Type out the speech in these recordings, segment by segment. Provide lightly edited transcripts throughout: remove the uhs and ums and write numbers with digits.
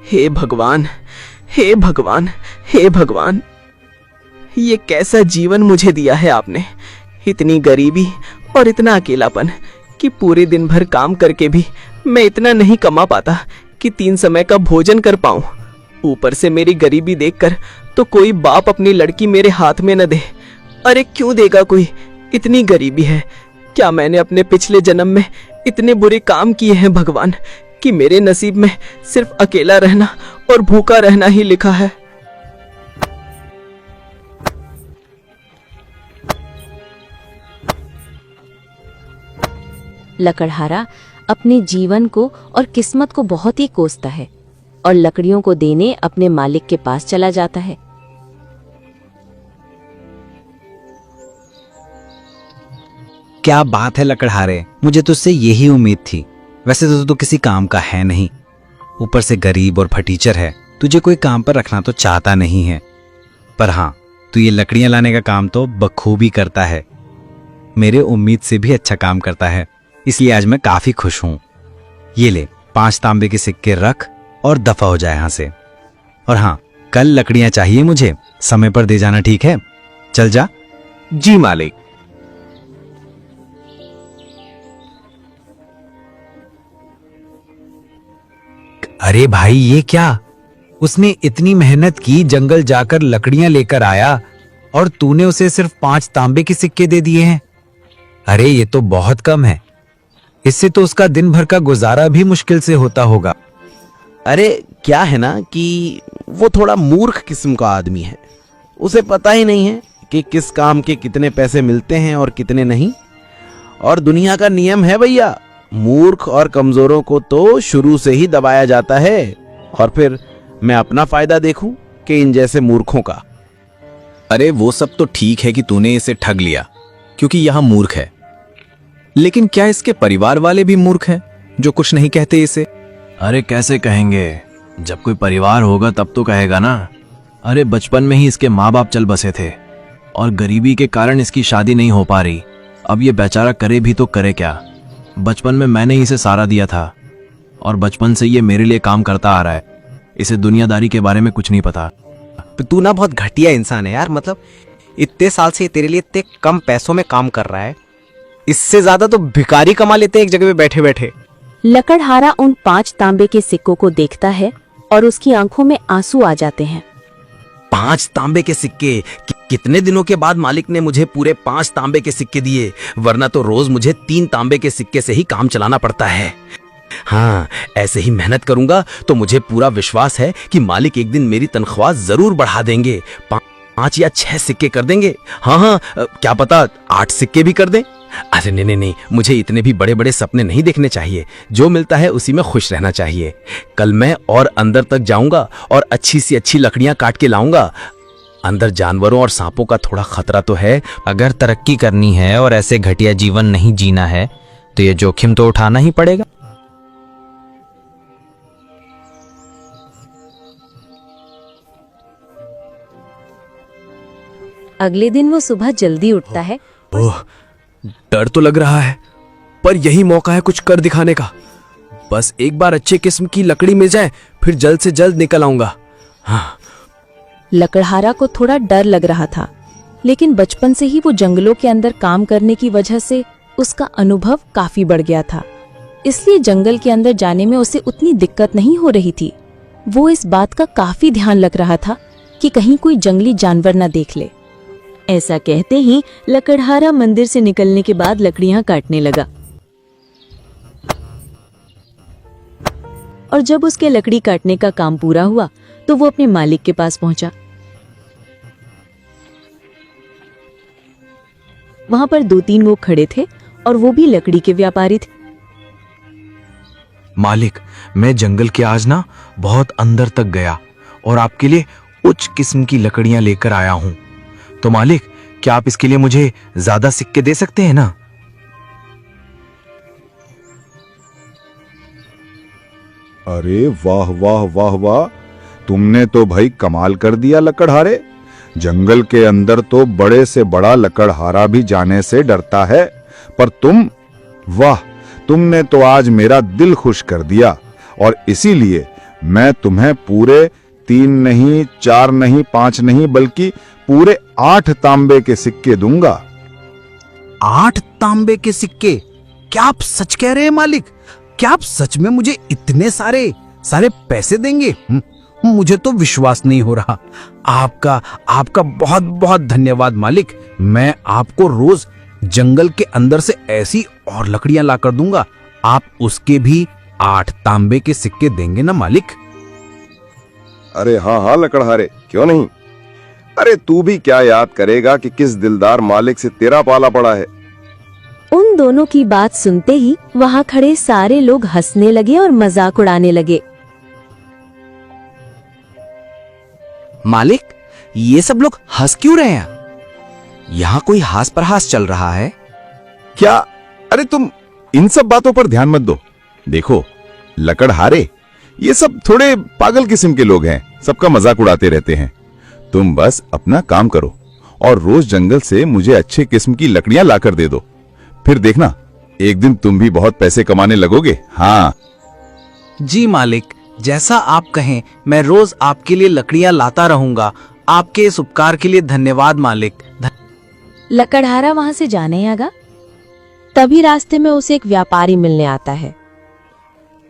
हे भगवान, हे भगवान, हे भगवान, ये कैसा जीवन मुझे दिया है आपने। इतनी गरीबी और इतना अकेलापन कि पूरे दिन भर काम करके भी मैं इतना नहीं कमा पाता कि 3 समय का भोजन कर पाऊं। ऊपर से मेरी गरीबी देखकर तो कोई बाप अपनी लड़की मेरे हाथ में न दे। अरे क्यों देगा कोई, इतनी गरीबी है। क्या मैंने अपने पिछले जन्म में इतने बुरे काम किए हैं भगवान कि मेरे नसीब में सिर्फ अकेला रहना और भूखा रहना ही लिखा है। लकड़हारा अपने जीवन को और किस्मत को बहुत ही कोसता है और लकड़ियों को देने अपने मालिक के पास चला जाता है। क्या बात है लकड़हारे, मुझे तुझसे यही उम्मीद थी। वैसे तो तू किसी काम का है नहीं, ऊपर से गरीब और फटीचर है। तुझे कोई काम पर रखना तो चाहता नहीं है, पर हाँ, तू ये लकड़ियां लाने का काम तो बखूबी करता है। मेरे उम्मीद से भी अच्छा काम करता है, इसलिए आज मैं काफी खुश हूं। ये ले 5 तांबे के सिक्के रख और दफा हो जाए यहां से। और हाँ, कल लकड़ियां चाहिए मुझे, समय पर दे जाना, ठीक है? चल जा। जी मालिक। अरे भाई, ये क्या? उसने इतनी मेहनत की, जंगल जाकर लकड़ियां लेकर आया और तूने उसे सिर्फ 5 तांबे के सिक्के दे दिए हैं। अरे ये तो बहुत कम है, इससे तो उसका दिन भर का गुजारा भी मुश्किल से होता होगा। अरे क्या है ना कि वो थोड़ा मूर्ख किस्म का आदमी है। उसे पता ही नहीं है कि किस काम के कितने पैसे मिलते हैं और कितने नहीं। और दुनिया का नियम है भैया, मूर्ख और कमजोरों को तो शुरू से ही दबाया जाता है। और फिर मैं अपना फायदा देखूं कि इन जैसे मूर्खों का। अरे वो सब तो ठीक है कि तूने इसे ठग लिया क्योंकि यहां मूर्ख है, लेकिन क्या इसके परिवार वाले भी मूर्ख हैं जो कुछ नहीं कहते इसे? अरे कैसे कहेंगे, जब कोई परिवार होगा तब तो कहेगा ना। अरे बचपन में ही इसके माँ बाप चल बसे थे और गरीबी के कारण इसकी शादी नहीं हो पा रही। अब ये बेचारा करे भी तो करे क्या। बचपन में मैंने ही इसे सहारा दिया था और बचपन से ये मेरे लिए काम करता आ रहा है। इसे दुनियादारी के बारे में कुछ नहीं पता। तू ना बहुत घटिया इंसान है यार। मतलब इतने साल से तेरे लिए इतने कम पैसों में काम कर रहा है, इससे ज्यादा तो भिखारी कमा लेते हैं एक जगह पे बैठे बैठे। लकड़हारा उन 5 तांबे के सिक्कों को देखता है और उसकी आंखों में आंसू आ जाते हैं। 5 तांबे के सिक्के? कितने दिनों के बाद मालिक ने मुझे पूरे 5 तांबे के सिक्के दिए, वरना तो रोज मुझे 3 तांबे के सिक्के से ही काम चलाना पड़ता है। हाँ, ऐसे ही मेहनत करूंगा तो मुझे पूरा विश्वास है कि मालिक एक दिन मेरी तनख्वाह जरूर बढ़ा देंगे। 5 या 6 सिक्के कर देंगे। हाँ, क्या पता 8 सिक्के भी कर दें। अरे नहीं, मुझे इतने भी बड़े बड़े सपने नहीं देखने चाहिए। जो मिलता है उसी में खुश रहना चाहिए। कल मैं और अंदर तक जाऊंगा और अच्छी सी अच्छी लकड़ियां काट के लाऊंगा। अंदर जानवरों और सांपों का थोड़ा खतरा तो है। अगर तरक्की करनी है और ऐसे घटिया जीवन नहीं जीना है तो ये जोखिम तो उठाना ही पड़ेगा। अगले दिन वो सुबह जल्दी उठता है। ओह, डर तो लग रहा है, पर यही मौका है कुछ कर दिखाने का। बस एक बार अच्छे किस्म की लकड़ी मिल जाए, फिर जल्द से जल्द निकल आऊंगा। हाँ। लकड़हारा को थोड़ा डर लग रहा था, लेकिन बचपन से ही वो जंगलों के अंदर काम करने की वजह से उसका अनुभव काफी बढ़ गया था, इसलिए जंगल के अंदर जाने में उसे उतनी दिक्कत नहीं हो रही थी। वो इस बात का काफी ध्यान रख रहा था कि कहीं कोई जंगली जानवर न देख ले। ऐसा कहते ही लकड़हारा मंदिर से निकलने के बाद लकड़ियां काटने लगा और जब उसके लकड़ी काटने का काम पूरा हुआ तो वो अपने मालिक के पास पहुंचा। वहां पर 2-3 लोग खड़े थे और वो भी लकड़ी के व्यापारी थे। मालिक, मैं जंगल के आज ना बहुत अंदर तक गया और आपके लिए उच्च किस्म की लकड़ियां लेकर आया हूं। तो मालिक, क्या आप इसके लिए मुझे ज्यादा सिक्के दे सकते हैं ना? अरे वाह वाह वाह वाह, तुमने तो भाई कमाल कर दिया लकड़हारे। जंगल के अंदर तो बड़े से बड़ा लकड़हारा भी जाने से डरता है, पर वाह, तुमने तो आज मेरा दिल खुश कर दिया और इसीलिए मैं तुम्हें पूरे 3 नहीं, 4 नहीं, 5 नहीं, बल्कि पूरे 8 तांबे के सिक्के दूंगा। 8 तांबे के सिक्के? क्या आप सच कह रहे हैं मालिक? क्या आप सच में मुझे इतने सारे पैसे देंगे? मुझे तो विश्वास नहीं हो रहा। आपका बहुत बहुत धन्यवाद मालिक। मैं आपको रोज जंगल के अंदर से ऐसी और लकड़ियां लाकर दूंगा। आप उसके भी 8 तांबे के सिक्के देंगे ना मालिक? अरे हाँ हाँ लकड़हारे, क्यों नहीं। अरे तू भी क्या याद करेगा कि किस दिलदार मालिक से तेरा पाला पड़ा है। उन दोनों की बात सुनते ही वहाँ खड़े सारे लोग हंसने लगे और मजाक उड़ाने लगे। मालिक, ये सब लोग हंस क्यों रहे हैं? यहाँ कोई हास प्रहास चल रहा है क्या? अरे तुम इन सब बातों पर ध्यान मत दो। देखो लकड़हारे, ये सब थोड़े पागल किस्म के लोग हैं, सबका मजाक उड़ाते रहते हैं। तुम बस अपना काम करो और रोज जंगल से मुझे अच्छे किस्म की लकड़ियां लाकर दे दो। फिर देखना, एक दिन तुम भी बहुत पैसे कमाने लगोगे। हाँ जी मालिक, जैसा आप कहें मैं रोज आपके लिए लकड़ियां लाता रहूंगा। आपके इस उपकार के लिए धन्यवाद मालिक। लकड़हारा वहाँ से जाने आगा। तभी रास्ते में उसे एक व्यापारी मिलने आता है।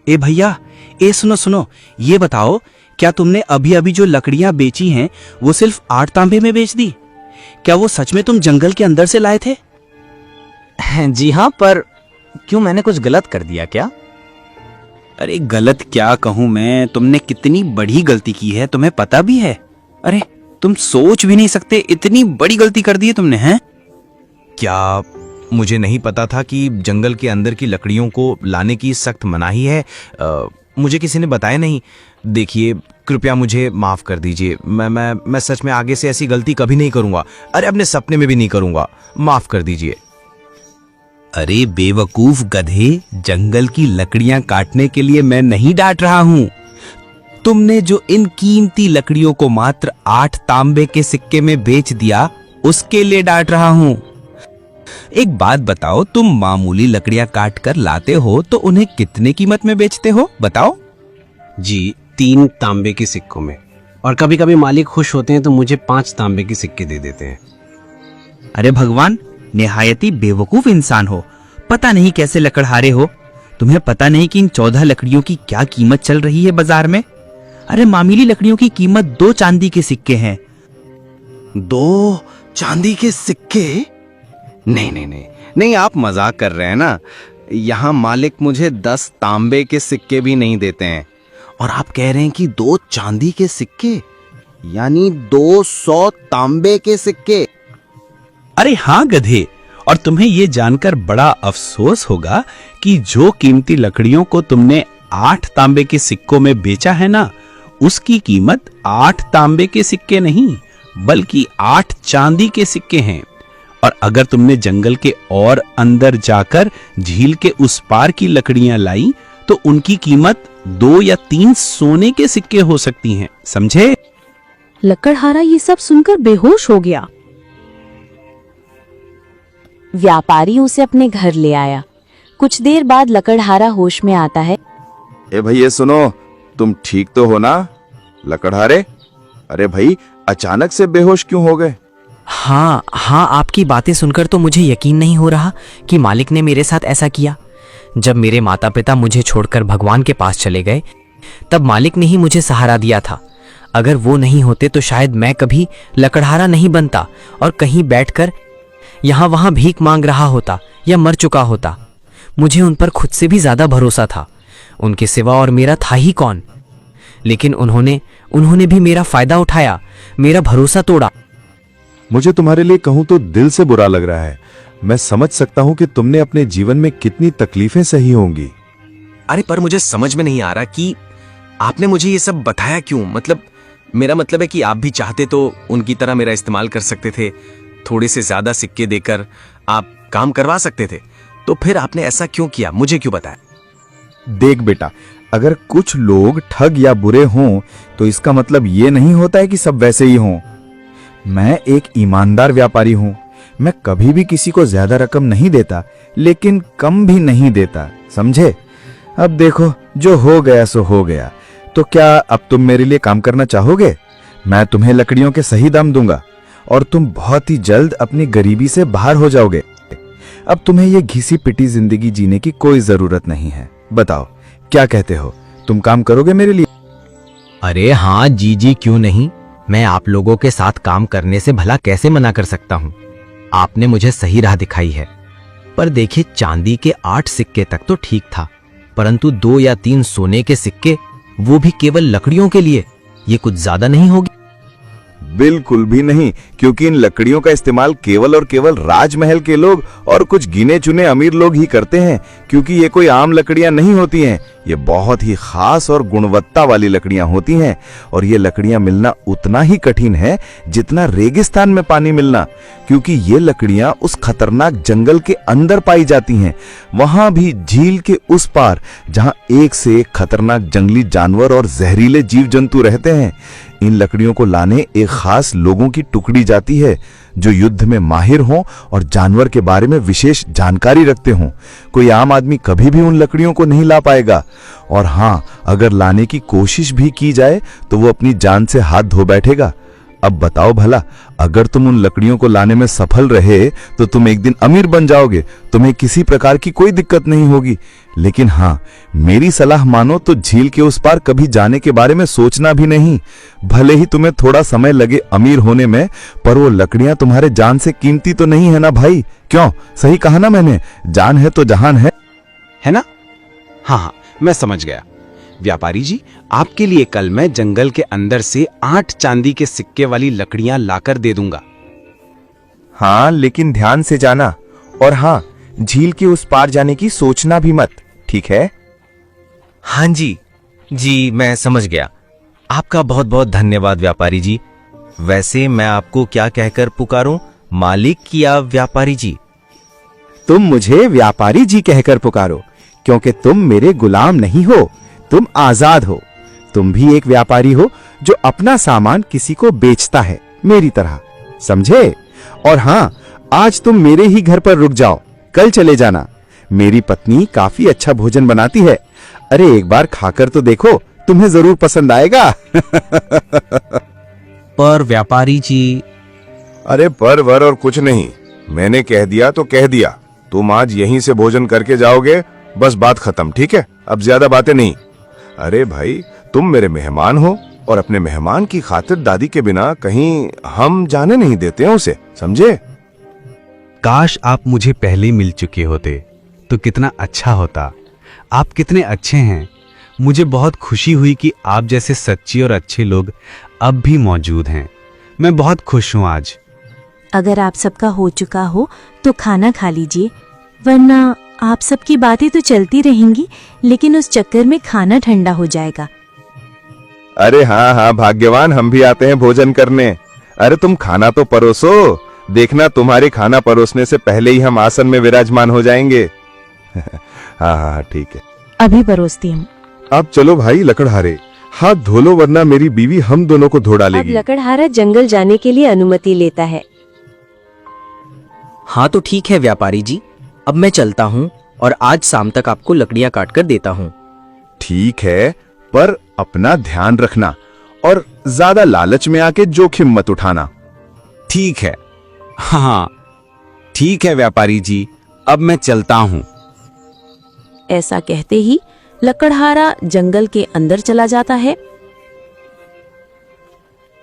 ए भैया, ए सुनो सुनो, ये बताओ, क्या तुमने अभी अभी जो लकड़ियां बेची हैं वो सिर्फ 8 तांबे में बेच दी? क्या वो सच में तुम जंगल के अंदर से लाए थे? जी हाँ, पर क्यों, मैंने कुछ गलत कर दिया क्या? अरे गलत क्या कहूं मैं, तुमने कितनी बड़ी गलती की है तुम्हें पता भी है? अरे तुम सोच भी नहीं सकते, इतनी बड़ी गलती कर दी है तुमने। हैं? क्या मुझे नहीं पता था कि जंगल के अंदर की लकड़ियों को लाने की सख्त मनाही है। मुझे किसी ने बताया नहीं। देखिए, कृपया मुझे माफ कर दीजिए। मैं सच में आगे से ऐसी गलती कभी नहीं करूंगा। अरे अपने सपने में भी नहीं करूंगा। माफ कर दीजिए। अरे बेवकूफ गधे, जंगल की लकड़ियां काटने के लिए मैं नहीं डांट रहा हूं। तुमने जो इन कीमती लकड़ियों को मात्र 8 तांबे के सिक्के में बेच दिया, उसके लिए डांट रहा हूं। एक बात बताओ, तुम मामूली लकड़ियां काट कर लाते हो तो उन्हें कितने कीमत में बेचते हो, बताओ? जी 3 तांबे के सिक्कों में, और कभी कभी मालिक खुश होते हैं तो मुझे 5 तांबे के सिक्के दे देते हैं। अरे भगवान, निहायती बेवकूफ इंसान हो। पता नहीं कैसे लकड़हारे हो। तुम्हें पता नहीं कि इन 14 लकड़ियों की क्या कीमत चल रही है बाजार में? अरे मामूली लकड़ियों की कीमत 2 चांदी के सिक्के हैं। 2 चांदी के सिक्के? नहीं, आप मजाक कर रहे हैं ना। यहाँ मालिक मुझे 10 तांबे के सिक्के भी नहीं देते हैं, और आप कह रहे हैं कि 2 चांदी के सिक्के, यानी 200 तांबे के सिक्के। अरे हाँ गधे, और तुम्हें ये जानकर बड़ा अफसोस होगा कि जो कीमती लकड़ियों को तुमने 8 तांबे के सिक्कों में बेचा है ना, उसकी कीमत 8 तांबे के सिक्के नहीं बल्कि 8 चांदी के सिक्के हैं। और अगर तुमने जंगल के और अंदर जाकर झील के उस पार की लकड़ियां लाई तो उनकी कीमत 2 या 3 सोने के सिक्के हो सकती हैं, समझे? लकड़हारा ये सब सुनकर बेहोश हो गया। व्यापारी उसे अपने घर ले आया। कुछ देर बाद लकड़हारा होश में आता है। ए भाई ये सुनो, तुम ठीक तो हो ना लकड़हारे? अरे भाई, अचानक से बेहोश क्यों हो गए? हाँ, आपकी बातें सुनकर तो मुझे यकीन नहीं हो रहा कि मालिक ने मेरे साथ ऐसा किया। जब मेरे माता पिता मुझे छोड़कर भगवान के पास चले गए, तब मालिक ने ही मुझे सहारा दिया था। अगर वो नहीं होते तो शायद मैं कभी लकड़हारा नहीं बनता और कहीं बैठकर यहाँ वहाँ भीख मांग रहा होता या मर चुका होता। मुझे उन पर खुद से भी ज्यादा भरोसा था। उनके सिवा और मेरा था ही कौन? लेकिन उन्होंने भी मेरा फायदा उठाया, मेरा भरोसा तोड़ा। मुझे तुम्हारे लिए कहूं तो दिल से बुरा लग रहा है। मैं समझ सकता हूं कि तुमने अपने जीवन में कितनी तकलीफें सही होंगी। अरे पर मुझे समझ में नहीं आ रहा कि आपने मुझे ये सब बताया क्यों। मतलब मेरा मतलब है कि आप भी चाहते तो उनकी तरह मेरा इस्तेमाल कर सकते थे। थोड़े से ज्यादा सिक्के देकर आप काम करवा सकते थे। तो फिर आपने ऐसा क्यों किया, मुझे क्यों बताया? देख बेटा, अगर कुछ लोग ठग या बुरे हों तो इसका मतलब ये नहीं होता है कि सब वैसे ही हों। मैं एक ईमानदार व्यापारी हूं। मैं कभी भी किसी को ज्यादा रकम नहीं देता, लेकिन कम भी नहीं देता, समझे? अब देखो, जो हो गया सो हो गया। तो क्या अब तुम मेरे लिए काम करना चाहोगे? मैं तुम्हें लकड़ियों के सही दाम दूंगा और तुम बहुत ही जल्द अपनी गरीबी से बाहर हो जाओगे। अब तुम्हें ये घिसी पिटी जिंदगी जीने की कोई जरूरत नहीं है। बताओ क्या कहते हो, तुम काम करोगे मेरे लिए? अरे हाँ जी क्यों नहीं, मैं आप लोगों के साथ काम करने से भला कैसे मना कर सकता हूँ। आपने मुझे सही राह दिखाई है। पर देखिए, चांदी के 8 सिक्के तक तो ठीक था, परंतु 2 या 3 सोने के सिक्के, वो भी केवल लकड़ियों के लिए, ये कुछ ज्यादा नहीं होगी? बिल्कुल भी नहीं, क्योंकि इन लकड़ियों का इस्तेमाल केवल और केवल राजमहल के लोग और कुछ गिने चुने अमीर लोग ही करते हैं, क्योंकि ये कोई आम लकड़ियां नहीं होती हैं। ये बहुत ही खास और गुणवत्ता वाली लकड़ियां होती हैं, और ये लकड़ियां मिलना उतना ही कठिन है जितना रेगिस्तान में पानी मिलना, क्योंकि ये लकड़ियां उस खतरनाक जंगल के अंदर पाई जाती हैं, वहां भी झील के उस पार, जहां एक से एक खतरनाक जंगली जानवर और जहरीले जीव जंतु रहते हैं। इन लकड़ियों को लाने एक खास लोगों की टुकड़ी जाती है, जो युद्ध में माहिर हों और जानवर के बारे में विशेष जानकारी रखते हों। कोई आम आदमी कभी भी उन लकड़ियों को नहीं ला पाएगा, और हाँ, अगर लाने की कोशिश भी की जाए तो वो अपनी जान से हाथ धो बैठेगा। अब बताओ भला, अगर तुम उन लकड़ियों को लाने में सफल रहे तो तुम एक दिन अमीर बन जाओगे, तुम्हें किसी प्रकार की कोई दिक्कत नहीं होगी। लेकिन हाँ, मेरी सलाह मानो तो झील के उस पार कभी जाने के बारे में सोचना भी नहीं। भले ही तुम्हें थोड़ा समय लगे अमीर होने में, पर वो लकड़ियां तुम्हारे जान से कीमती तो नहीं है ना भाई? क्यों, सही कहा ना मैंने? जान है तो जहान है ना? हाँ, मैं समझ गया। व्यापारी जी, आपके लिए कल मैं जंगल के अंदर से 8 चांदी के सिक्के वाली लकड़ियां लाकर दे दूंगा। हाँ, लेकिन ध्यान से जाना, और हाँ, झील के उस पार जाने की सोचना भी मत, ठीक है? हाँ जी, मैं समझ गया। आपका बहुत बहुत धन्यवाद व्यापारी जी। वैसे मैं आपको क्या कहकर पुकारूं, मालिक या व्यापारी जी? तुम मुझे व्यापारी जी कहकर पुकारो, क्योंकि तुम मेरे गुलाम नहीं हो, तुम आजाद हो। तुम भी एक व्यापारी हो जो अपना सामान किसी को बेचता है, मेरी तरह, समझे? और हाँ, आज तुम मेरे ही घर पर रुक जाओ, कल चले जाना। मेरी पत्नी काफी अच्छा भोजन बनाती है। अरे एक बार खाकर तो देखो, तुम्हें जरूर पसंद आएगा। पर व्यापारी जी। अरे पर वर और कुछ नहीं, मैंने कह दिया तो कह दिया। तुम आज यहीं से भोजन करके जाओगे, बस बात खत्म, ठीक है? अब ज्यादा बातें नहीं। अरे भाई, तुम मेरे मेहमान हो, और अपने मेहमान की खातिर दादी के बिना कहीं हम जाने नहीं देते हैं उसे, समझे? काश आप मुझे पहले मिल चुके होते तो कितना अच्छा होता। आप कितने अच्छे हैं। मुझे बहुत खुशी हुई कि आप जैसे सच्चे और अच्छे लोग अब भी मौजूद हैं। मैं बहुत खुश हूं आज। अगर आप सबका हो चुका हो तो खाना खा लीजिए, वरना आप सबकी बातें तो चलती रहेंगी, लेकिन उस चक्कर में खाना ठंडा हो जाएगा। अरे हाँ हाँ भाग्यवान, हम भी आते हैं भोजन करने। अरे तुम खाना तो परोसो, देखना तुम्हारे खाना परोसने से पहले ही हम आसन में विराजमान हो जाएंगे। हाँ हाँ ठीक है, अभी परोसती हूँ। अब चलो भाई लकड़हारे, हाथ धो लो, वरना मेरी बीवी हम दोनों को धो अब डालेगी। लकड़हारा जंगल जाने के लिए अनुमति लेता है। हाँ तो ठीक है व्यापारी जी, अब मैं चलता हूँ और आज शाम तक आपको लकड़ियां काट कर देता हूँ। ठीक है, पर अपना ध्यान रखना और ज्यादा लालच में आके जोखिम मत उठाना। ठीक है। हाँ ठीक है व्यापारी जी, अब मैं चलता हूँ। ऐसा कहते ही लकड़हारा जंगल के अंदर चला जाता है।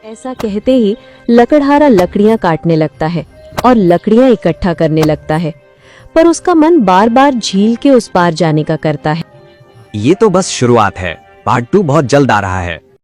ऐसा कहते ही लकड़हारा लकड़ियां काटने लगता है और लकड़ियां इकट्ठा करने लगता है, पर उसका मन बार बार झील के उस पार जाने का करता है। ये तो बस शुरुआत है, पार्ट 2 बहुत जल्द आ रहा है।